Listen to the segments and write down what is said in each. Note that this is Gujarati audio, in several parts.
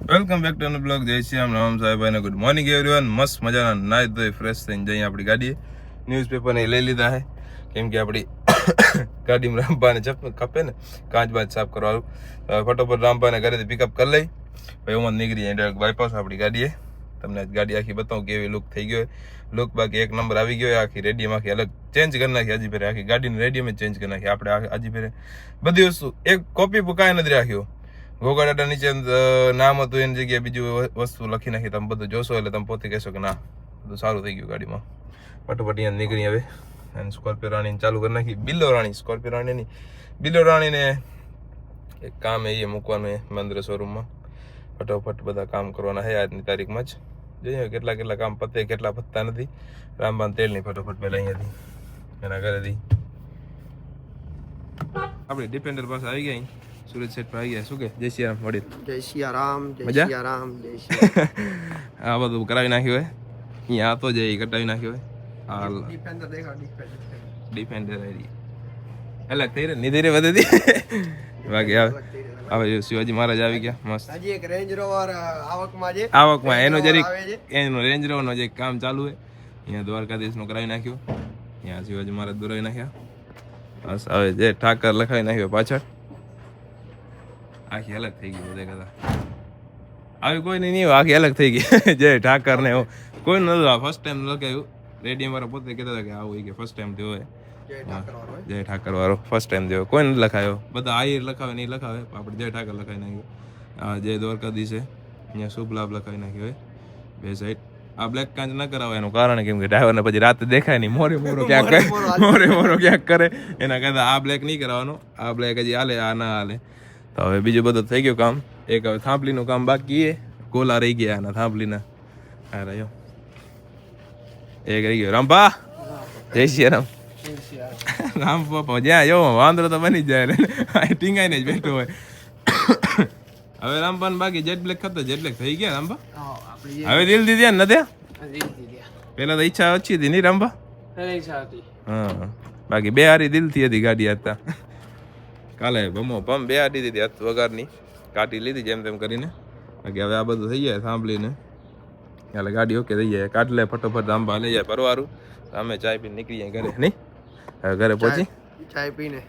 Welcome back to another blog. જય શ્રી રામ, રામ સાહેબ અને ગુડ મોર્નિંગ એવરીવન. મસ્ત મજાના નાઈ ધોઈ ફ્રેશ થઈને જઈએ આપણી ગાડીએ. ન્યૂઝપેપરને લઈ લીધા છે કેમ કે આપણી ગાડીમાં રામભાને ચપ્પલ કપે ને કાચ બાચ સાફ કરવાનું. ફટોફટ રામભાને ઘરેથી પિકઅપ કરી લઈ ભાઈ હું નીકળી જાય ડાયરેક્ટ બાયપાસ આપણી ગાડીએ. તમને ગાડી આખી બતાવું કેવી લુક થઈ ગયો. લુક બાકી એક નંબર આવી ગયો. આખી રેડિયમ આખી અલગ ચેન્જ કરી નાખી. હજી ફેરે આખી ગાડીની રેડિયમ જ ચેન્જ કરી નાખી આપણે. હજી ફેરે બધી વસ્તુ એક કોપી કાંઈ નથી રાખ્યો. ગોગાડાટા નીચે નામ હતું એની જગ્યાએ બીજું વસ્તુ લખી નાખી. તમે બધું જોશો એટલે તમે પોતે કહેશો કે ના બધું સારું થઈ ગયું ગાડીમાં. ફટોફટ અહીંયા નીકળી હવે અને સ્કોર્પિયો રાણીને ચાલુ કરી નાખી. બિલ્લો રાણી સ્કોર્પિયો રાણી નહીં, બિલ્લો રાણીને એક કામ એ મૂકવાનું એ મહેન્દ્ર શોરૂમમાં. ફટોફટ બધા કામ કરવાના છે આજની તારીખમાં જ. જોઈએ કેટલા કામ પતે કેટલા પતતા નથી. રામબાન તેલની ફટોફટ પહેલાં અહીંયાથી એના ઘરેથી આપણે ડિપેન્ડર પાસે આવી ગયા. સુરત સેટ પર આવી ગયા. શું કે જય શ્રી રામ વડીલ? જય શ્રી રામ, જય શ્રી રામ, જય શ્રી રામ. આ બધું કરાવી નાખ્યું હોય. અહીંયા આતો જાય કટાવી નાખ્યો હોય. હાલ ડિફેન્ડર દેખાડ, ડિફેન્ડર આવી અલગ થઈ રહે નીધી રે વધતી બાકી હવે શિવાજી મહારાજ આવી ગયા મસ્ત. હજી એક રેન્જ રોવર આવકમાં છે. આવકમાં એનો જરીક એનો રેન્જ રોવરનો જે કામ ચાલુ છે. અહીંયા દ્વારકાધીશનું કરાવી નાખ્યું. અહીંયા શિવાજી મહારાજ દોરાવી નાખ્યા. બસ હવે જે ઠાકર લખાવી નાખ્યો પાછળ. આખી અલગ થઈ ગઈ બધે કદા આવી કોઈ નહીં. આખી અલગ થઈ ગઈ જય ઠાકર ને કોઈ નતું. ફર્સ્ટ ટાઈમ લખાયું. રેડિયમ વાળા પોતે કહેતા હતા કે આવું કે ફર્સ્ટ ટાઈમ થયો હોય. જય ઠાકર વાળો ફર્સ્ટ ટાઈમ થયો. કોઈ નથી લખાયો. બધા આયર લખાવે નહીં લખાવે. આપણે જય ઠાકર લખાવી નાખ્યું. જય દ્વારકાધીશ છે અહીંયા શુભ લાભ લખાવી નાખ્યો હોય બે સાઈડ. આ બ્લેક કાંચ ન કરાવે એનું કારણ કેમ કે ડ્રાઈવરને પછી રાતે દેખાય નહીં. મોરે મોરો ક્યાંક કરે, મોરે મોરો ક્યાંક કરે. એના કરતાં આ બ્લેક નહીં કરવાનો. આ બ્લેક હજી હાલે, આ ના હાલે. તો હવે બીજું બધું થઈ ગયું કામ. એક હવે થાંભલીનું કામ બાકી છે. ગોલા રહી ગયા એના થાંભલીના. હા રહ્યો એક રહી ગયો. રામભા જય શ્રી રામ. રામ બાપા જ્યાં જો વાંદરો તો બની જ જાય ટીંગાઈને જ બેઠો હોય. હવે રામભાન બાકી જેટ બ્લેક ખતો જેટ બ્લેક થઈ ગયા રામભા. હવે દિલ દીધા ને નથી? પેલા તો ઈચ્છા ઓછી હતી નહીં રામભા? હા બાકી બે હારી દિલથી હતી ગાડી હતા. કાલે ભમો ભમ બે હારી દીધી હાથ વગારની કાઢી લીધી જેમ તેમ કરીને. બાકી હવે આ બધું થઈ જાય સાંભળીને એટલે ગાડી ઓકે થઈ જાય. કાઢ લે ફટોફટ રામભા લઈ જાય પરવારું. અમે ચાય પીને નીકળી જાય ઘરે નહીં. હવે ઘરે પહોંચી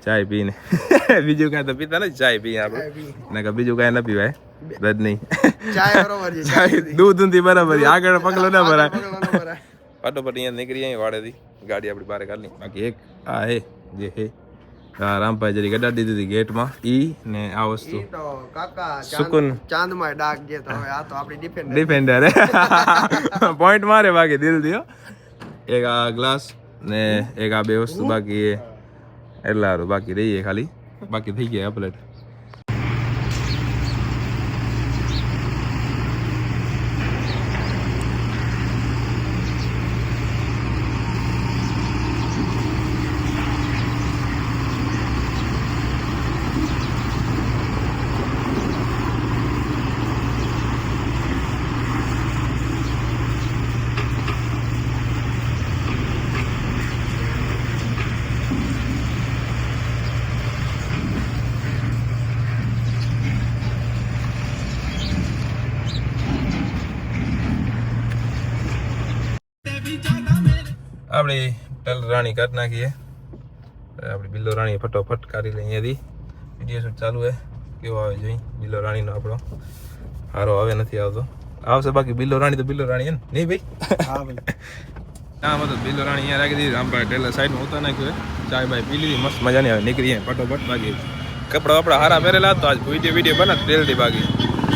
ચાય પીને બીજું કાંઈ તો પીતા નથી. ચાય પીએ આપણે ને બીજું કાંઈ ન પીવાય. દૂધ નહીં દૂધ નથી બરાબર. આગળ પગલો ના ભરાય. ફટોફટ અહીંયા નીકળી જાય વાડેથી. ગાડી આપણી બહાર કાઢી. બાકી એક આ હે જે હે રામભાઈ જરી ગડાડી દીધી ગેટમાં. ઈ ને આ વસ્તુ સુકૂન ચાંદમાં ડાક જે તો હવે આ તો આપણી ડિફેન્ડર પોઈન્ટ મારે બાકી દિલ દિયો. એક આ ગ્લાસ ને એક આ બે વસ્તુ બાકી એટલા સારું. બાકી રહીએ ખાલી બાકી થઈ ગયા પ્લેટ. આપણી ટલ રાણી કાઢી નાખીએ. આપણી બિલ્લો રાણી ફટોફટ કાઢી લઈએ અહીંયાથી. વિડીયો શૂટ ચાલુ છે. કેવો આવે જોઈ બિલ્લો રાણીનો આપણો સારો આવે નથી આવતો. આવશે બાકી બિલ્લો રાણી તો બિલ્લો રાણી ને નહીં ભાઈ? હા ભાઈ ના મતલબ બિલ્લો રાણી અહીંયા રાખી દીધી. રામભાઈ ટેલર સાઈડમાં ઉતાર નાખ્યું. ચાય બાય પી લીધી મસ્ત મજાની આવે. નીકળીએ ફટોફટ. બાકી કપડા વપડા હારા પહેરેલા તો આજ વિડીયો બને તેલથી. બાકી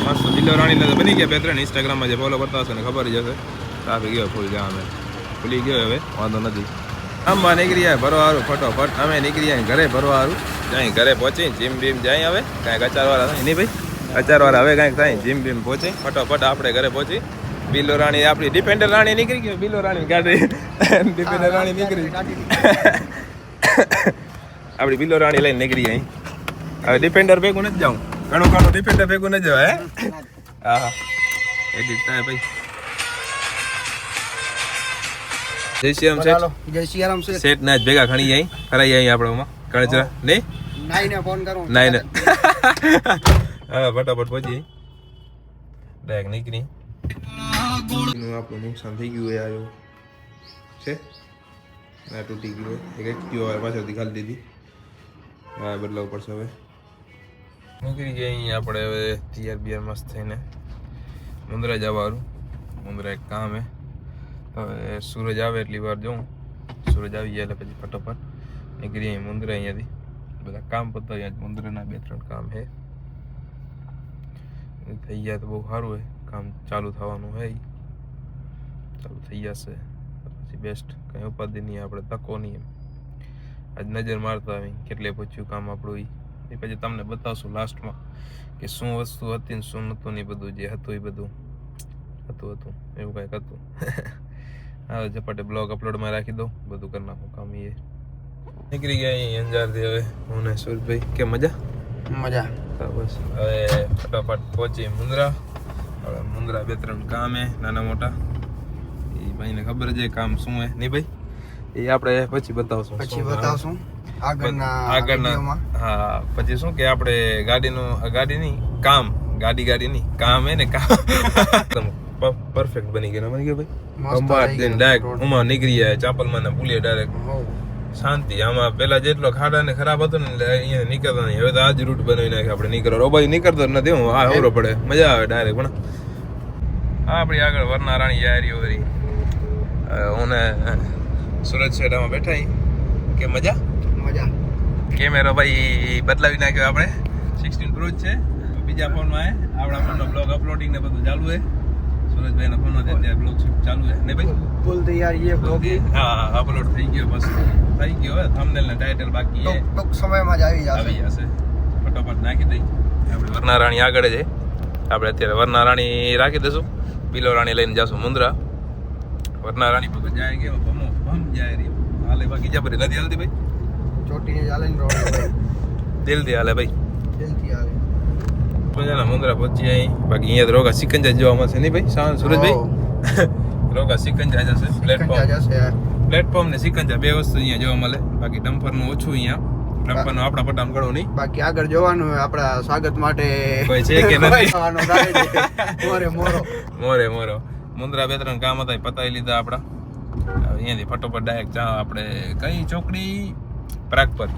મસ્ત બિલ્લો રાણીને તો બની ગયા 2-3. ઇન્સ્ટાગ્રામમાં જે ફોલો કરતા હશે ને ખબર જ હશે. ટ્રાફિક ગયો ફૂલ જવા અમે ભૂલી ગયો હવે વાંધો નથી. આમાં નીકળી જાય ભરવારું ફટોફટ. અમે નીકળી જાય ઘરે ભરવારું. જાય ઘરે પહોંચી જીમ બીમ જાય. હવે કાંઈક અચારવાળા થાય નહીં ભાઈ? અચારવાળા હવે કાંઈક થાય. જીમ બીમ પહોંચી ફટોફટ આપણે ઘરે પહોંચી. બિલ્લો રાણી આપણી ડિફેન્ડર રાણી નીકળી ગયો. બિલ્લો રાણી ગાડી ડિફેન્ડર રાણી નીકળી આપણી બિલ્લો રાણી લઈને નીકળી જાય. હવે ડિફેન્ડર ભેગું નથી જાઉં. ઘણું ડિફેન્ડર ભેગું નથી જવાય. હા હા એડિટ થાય ભાઈ. જય શ્રી રામ સેઠ. જય શ્રી રામ સેઠ ના ભેગા ખણી જાય ફરાઈ જાય આપણે કણચરા નહીં. નાઈને ફોન કરું. નાઈને હા ફટાફટ પહોંચી. ડાયરેક્ટ નીકળી આપણું નુકસાન થઈ ગયું આવ્યો છે આ તૂટી ગયું એક એક્ટિવા પાછળથી ખાલી દીધી હા બદલાવવું પડશે હવે નીકળી ગયા અહીંયા આપણે હવે તૈયાર બિયાર મસ્ત થઈને મુંદ્રા જવાનું મુંદ્રા એક કામ હે હવે સૂરજ આવે એટલી વાર જોઉં સૂરજ આવી જાય એટલે પછી ફટોફટ નીકળી અહીં મુંદ્રા અહીંયાથી બધા કામ પતાવ્યા મુંદ્રાના 2-3 કામ હે થઈ ગયા તો બહુ સારું હે કામ ચાલુ થવાનું હે ચાલુ થઈ જશે પછી બેસ્ટ કંઈ ઉપાધિ નહીં આપણે તકો નહીં એમ આજ નજર મારતા આવી કેટલે પહોંચ્યું કામ આપણું એ પછી તમને બતાવશું લાસ્ટમાં કે શું વસ્તુ હતી ને શું નહોતું ને બધું જે હતું એ બધું હતું એવું કંઈક હતું હા ઝપાટે બ્લોગ અપલોડમાં રાખી દો બધું કરી નાખું કામ એ નીકળી ગયા અહીં અંજારથી હવે હું ને સુરજભાઈ કે મજા બસ હવે ફટાફટ પહોંચી મુંદ્રા હવે મુંદ્રા 2-3 કામ હે નાના મોટા એ ભાઈને ખબર છે કામ શું હે નહીં ભાઈ એ આપણે પછી બતાવશું આગળના હા પછી શું કે આપણે ગાડી નહીં કામ ગાડી નહીં કામ હે ને કામ પરફેક્ટ બની ગયો બની ગયો ભાઈ અંબાર દિન ડાયરેક્ટ ઉમાં નીકળી જાય ચાપલમાં ને ભૂલીએ ડાયરેક્ટ શાંતિ આમાં પેલા જેટલો ખાડા ને ખરાબ હતો ને એટલે અહીંયા નીકળતા નહીં હવે તો આજ રૂટ બનાવી નાખે આપણે નીકળો રોબાઈ નીકળતો નથી હું આ હવરો પડે મજા આવે ડાયરેક્ટ પણ હા આપણી આગળ વરના રાણી યારીઓ વરી હું ને સુરત શેડામાં બેઠા કે મજા કેમેરો ભાઈ બદલાવી નાખ્યો આપણે 16 પ્રો છે બીજા ફોનમાં આપણા ફોનનો બ્લોગ અપલોડિંગ ને બધું ચાલુ છે સુરજભાઈના ફોનમાં અત્યારે બ્લોગ ચાલુ છે ને ભાઈ ફૂલ તૈયાર ये બ્લોગ હા અપલોડ થઈ ગયો બસ થઈ ગયો હવે થંબનેલ ને ટાઇટલ બાકી છે ટૂંક સમયમાં જ આવી જશે ફટાફટ નાખી દઈ આપણે વરના રાણી આગળ છે આપણે અત્યારે વરના રાણી રાખી દઈશું પીલો રાણી લઈને જાશું મુંદ્રા વરના રાણી પર જાય ગયો ભમ જાય રી હાલે બાકી જબરી નથી હાલતી ભાઈ ચોટીને ચાલે ને રોડ દિલથી હાલે ભાઈ દિલથી હાલે મજાના મુંદ્રા પહોંચી અહીં બાકી અહીંયા તો રોગા સિકંજા જોવા મળશે નહીં ભાઈ સુરજભાઈ રોગા સિકંજા જશે પ્લેટફોર્મ ને સિકંજા બે વસ્તુ અહીંયા જોવા મળે બાકી ડમ્પરનું ઓછું અહીંયા ડમ્પરનું આપણા પટામ ગળો નહીં બાકી આગળ જોવાનું આપણા સ્વાગત માટે કોઈ છે કે નથી મોરે મુંદ્રા 2-3 કામ હતા પતાવી લીધા આપણા અહીંયાથી ફટોફટ ડાયરેક્ટ આપણે કઈ ચોકડી પ્રાગપર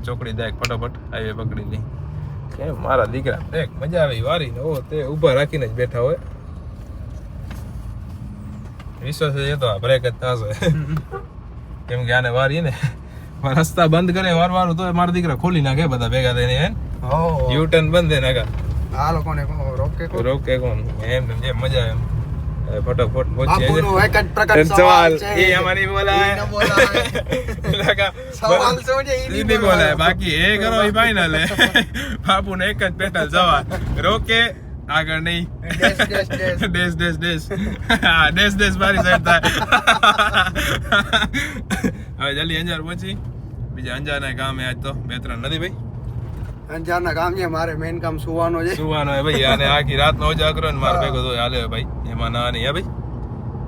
ચોકડી ડાયરેક્ટ ફટોફટ હાઈવે પકડી લઈ કેમ મારા દીકરા દેખ મજા આવી વારી ને ઓ તે ઊભા રાખીને જ બેઠા હોય વિશ્વાસ છે તો બ્રેક જ થશે કેમ કે આને વારી ને રસ્તા બંધ કરે વારવાનું તો મારા દીકરા ખોલી નાખે બધા ભેગા થઈને હે યુ ટર્ન બંધ થઈને આગળ આ લોકોને રોકે કોણ એમ જેમ મજા એમ ફટાફટ બાપુનો એક જ પ્રકાર સવાલ છે એ અમારી બોલાય લગા સવાલ શું છે ઈ નહીં બોલાય બાકી એ કરો ઈ ફાઇનલ હે બાપુનો એક જ પેટલ સવાલ રોકે આગળ નહીં ડેશ હા ડેશ મારી સાઈડ થાય હવે જલ્દી અંજાર પહોંચી બીજા અંજારના કામ આજ તો 2-3 નથી ભાઈ અંજારના કામ છે મારે મેઈન કામ સુવાનો છે હે ભાઈ આને આખી રાત નો જાગરો ને માર ભેગો તો હાલે ભાઈ એમાં ના નહીં હે ભાઈ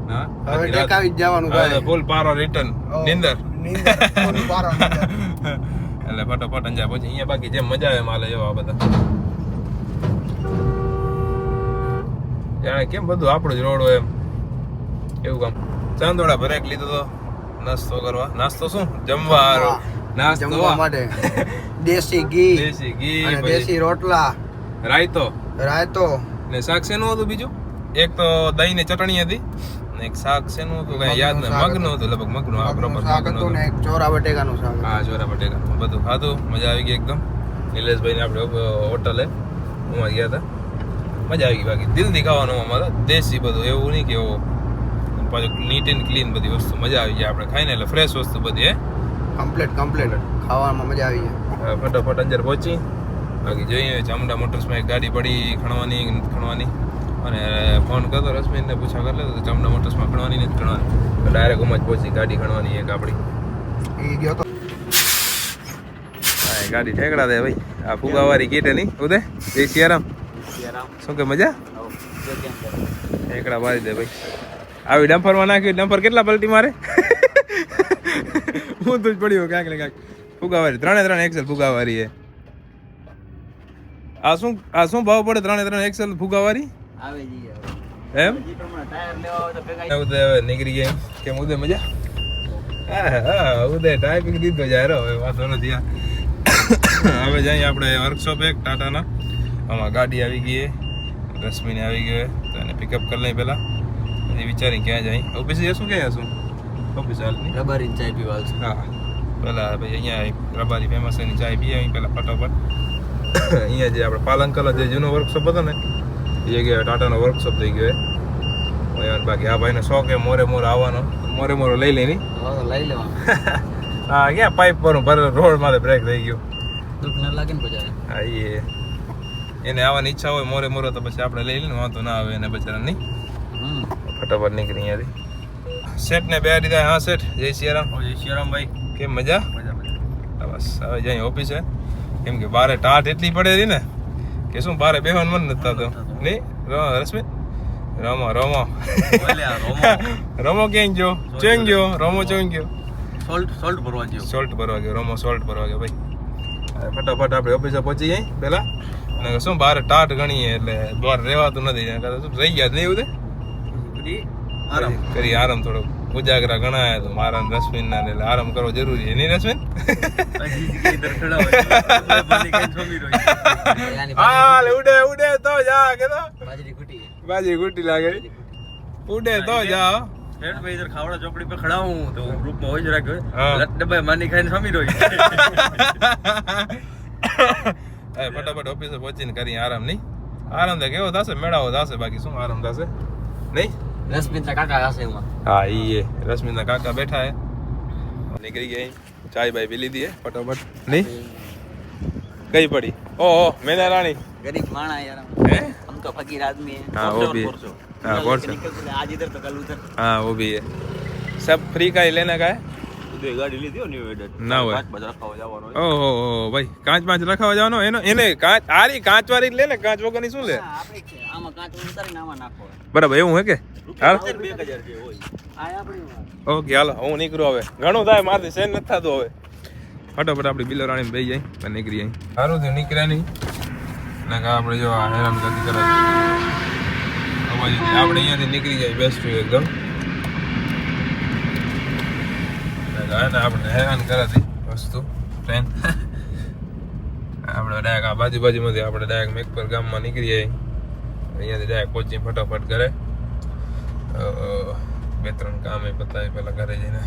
ના હવે ટેકાવી જ જવાનું ભાઈ ફૂલ પારો રિટર્ન નિંદર ફૂલ પારો એટલે ફટાફટ અંજાર પહોંચી અહીંયા બાકી જેમ મજા આવે માલે એવા બધા જાણે કેમ બધું આપણું જ રોડ હોય એમ એવું કામ ચાંદોડા બ્રેક લીધો તો નાસ્તો કરવા નાસ્તો શું જમવા જમવા માટે દેશી ઘી અને દેશી રોટલા રાયતો ને શાક શેનું હતું બીજું એક તો દહીં ને ચટણી હતી ને એક શાક શેનું હતું કઈ યાદ નહીં મગનું હતું લગભગ મગનું આ બરોબર શાક હતું ને એક ચોરા બટેકાનું શાક હા ચોરા બટેકાનું બધું ખાધું મજા આવી ગઈ એકદમ નિલેશભાઈ ને આપણે હોટલે હું ગયા હતા મજા આવી ગઈ બાકી દિલથી ખાવાનું અમારે દેશી બધું એવું નહીં કે પાછું નીટ એન્ડ ક્લીન બધી વસ્તુ મજા આવી જાય આપણે ખાઈને એટલે ફ્રેશ વસ્તુ બધી હે કમ્પ્લીટ ખાવામાં મજા આવી જાય ફટાફટ અંજાર પહોંચી બાકી જોઈએ ચામુંડા મોટર્સમાં એક ગાડી પડી ખણવાની અને ફોન કરતો રશ્મિને પૂછા કરી લેતો ચામુંડા મોટર્સમાં ખણવાની ને ખણવાની ડાયરેક્ટ ઉમાં જ પહોંચી ગાડી ખણવાની એક આપણી એ ગયો તો હા ગાડી ઠેકડા દે ભાઈ આ ફુગાવાળી કીટ નહીં ઉદય જય સિયારામ શું કે મજા ઠેકડા મારી દે ભાઈ આવી ડમ્પરમાં નાખ્યું ડમ્પર કેટલા પલટી મારે હું તો જ પડ્યો ક્યાંક ને ક્યાંક ફુગાવારી 3 એક્સેલ ફુગાવારી હે આ શું ભાવ પડે 3 એક્સેલ ફુગાવારી આવે જી એમ જી પ્રમાણે ટાયર લેવા હોય તો ભેગા ઉદય હવે નીકળી ગયા કેમ ઉદય મજા હા ઉદય ટાઈપિંગ દીધો જાય રો હવે વાંધો નથી હવે જઈએ આપણે વર્કશોપ એક ટાટાના આમાં ગાડી આવી ગઈ રશ્મિને આવી ગયો તો એને પિકઅપ કરી લઈ પહેલાં પછી વિચારી ક્યાં જાય ઓફિસે જશું ક્યાં જશું ઓફિસ હાલની રબારી ચાય પીવા છે હા પેલા ભાઈ અહીંયા રબારી ફેમસ એની ચાય પી આવી પેલા ફટાફટ અહીંયા જે આપણે પાલનકલા જે જૂનો વર્કશોપ હતો ને એ જગ્યાએ ટાટાનો વર્કશોપ થઈ ગયો બાકી આ ભાઈને શોખ એ મોરે આવવાનો મોરે લઈ લેની લઈ લેવાનું હા ક્યાં પાઇપ પર રોડ માથે બ્રેક થઈ ગયો દુઃખ ન લાગે ને બજારે હા એને આવવાની ઈચ્છા હોય મોરે તો પછી આપણે લઈ લઈને વાંધો ના આવે એને બચારા નહીં ફટાફટ નીકળી અહીંયાથી શેઠ ને બે દીધા હા શેઠ જય સિયારામ ભાઈ કેમ મજા બસ હવે જઈ ઓફિસે કેમ કે બારે ટાટ એટલી પડે રહી ને કે શું બારે બેહવાનું મન નથી થતું નહીં રશ્મિ રમો ક્યાંક ગયો ચોંગ ગયો રોમો ચોંગ ગયો સોલ્ટ ભરવા ગયો રોમો સોલ્ટ ભરવા ગયો ભાઈ ફટાફટ આપણે ઓફિસે પહોંચી જાય પેલા અને શું બારે ટાટ ગણીએ એટલે બહાર રહેવાતું નથી શું રહી ગયા નહીં એવું કરી આરામ થોડો ઉજાગરા ગણાય તો મારા રશ્મિન ના એટલે આરામ કરવો જરૂરી છે નહીં રશ્મિન ઉડે તો જા કે તો बाजरी गुटी लागे उड़े तो जाओ हेड पे इधर खावड़ा चौकड़ी पे खड़ा हूं तो ग्रुप में हो जरा के लट डब्बे मानी खाने समी रोई ए फटाफट ऑफिस से पहुंचीने करी आराम नहीं आराम तो केવો થાશે મેળાવો થાશે બાકી શું આરામ થાશે નહીં રશ્મિના કાકા હશે એમાં હા ઈ રશ્મિના કાકા બેઠા હે નીકળી ગઈ ચાય બાય પી લીધી હે ફટાફટ નહીં કઈ પડી ઓહો મેના રાણી गरीब माणा यार हैं हम तो फकीर आदमी है हाँ वो भी है हाँ बहुत आज इधर तो कल उधर हाँ वो भी है सब फ्री का ही लेने का है ઉદય ગાડી લીધી હો ન્યુ એડર ના હોય બજાર ખાવા જવાનો ઓહો ભાઈ કાચ રખાવા જવાનો એને કાચ આરી કાચ વાળી લે ને કાચ વગરની શું લે આપણે છે આમાં કાચ ઉતારીને આમાં નાખો બરાબર એવું હે કે હાલ 2000 જે હોય આ આપણી ઓકે હાલો હું નીકળું હવે ઘણું થાય મારથી સેન નથી થતું હવે ફટાફટ આપણી બિલો રાણી બેસી જાય પણ નીકળી જાય સારું થયું નીકળ્યા નહીં ને આપણે જો હેરાન ગતિ કરે આપણે અહીંયાથી નીકળી જાય બેસ્ટ એકદમ આપણે હેરાન કરાતી વસ્તુ ટ્રેન આપણે ડાયરેક્ટ આ બાજુમાંથી આપણે ડાયરેક્ટ મેકપર ગામમાં નીકળી જાય અહીંયાથી ડાયરેક્ટ પહોંચી ફટાફટ ઘરે 2-3 કામ એ પતાવી પેલા ઘરે જઈને